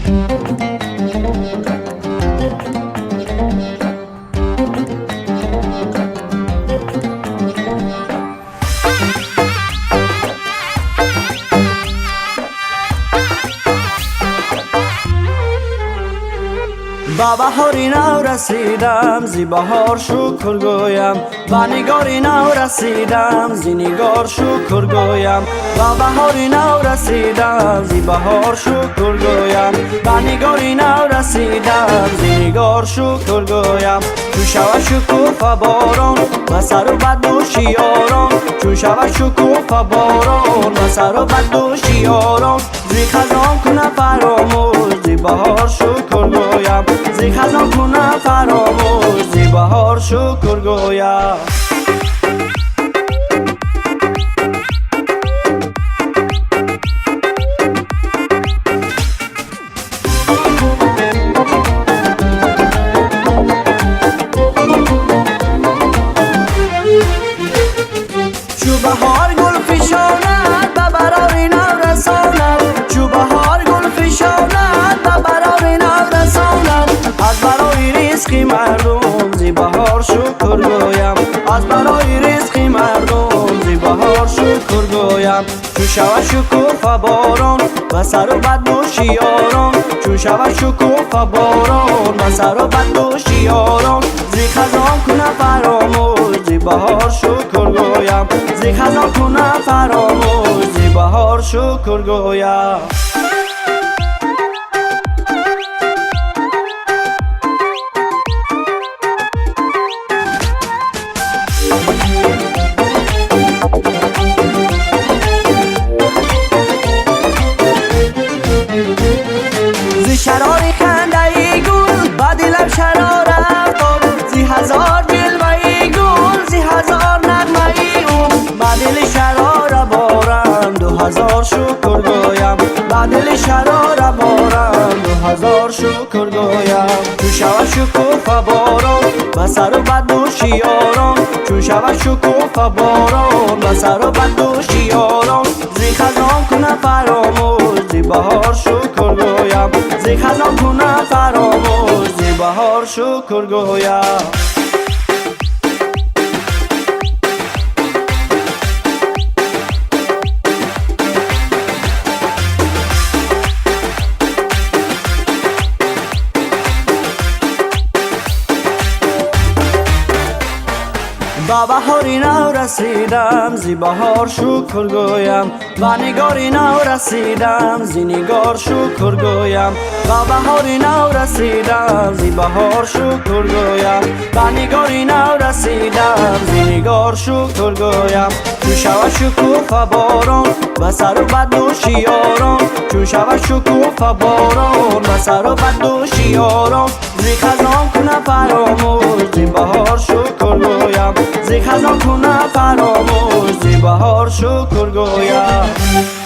با بهاری نو رسیدم زی بهار شکر گویم با نگاری نو رسیدم زی نگار شکر گویم با بهاری نو رسیدم زی بهار شکر گویم با نگاری نو رسیدم زی نگار شکر گویم چون شود شکوفه باران و سر و بد و شیاران چون شود شکوفه باران و سر و بد و شیاران زی خزان کنه فراموش زی بهار شکر گویم زی خزان کنه فراموش زی بهار شکر گویم چو بهار گل فشاند به برای نو رساند چو بهار گل فشاند به برای نو رساند از برای رزق مردم زی بهار شکر گویم از برای رزق مردم زی بهار شکر گویم چون شود شکوفه باران و سر و بد و شیاران چون شود شکوفه باران و سر و بد و شیاران زی خزان کنه فراموش زی بهار شکر گویم زی خزان کنه فراموش زی بهار شکر گویم زی شرار خنده ای گل با دلم شرار افتاد زی هزار جلوه ای گل زی هزار نغمه ای او با دل شرار بارم 2000 شکر گویم با دل شرار بارم 2000 شکر گویم چون شود شکوفه باران و سر و بد و شیاران چون شود شکوفه باران و سر و بد و شیاران زی خزان کنه فراموش زی بهار شکر گویم زی خزان کنه فراموش زی بهار شکر گویم با بهاری نو رسیدم زی بهار شکر گویم با نگاری نو رسیدم زی نگار شکر گویم با بهاری نو رسیدم زی بهار شکر گویم با نگاری نو رسیدم زی نگار شکر گویم چون شود شکوفه باران و سر و بد و شیاران چون شود شکوفه باران و سر و بد و شیاران زی خزان کنه فراموش زی بهار شکر گویم زی خزان کنه فراموش زی بهار شکر گویم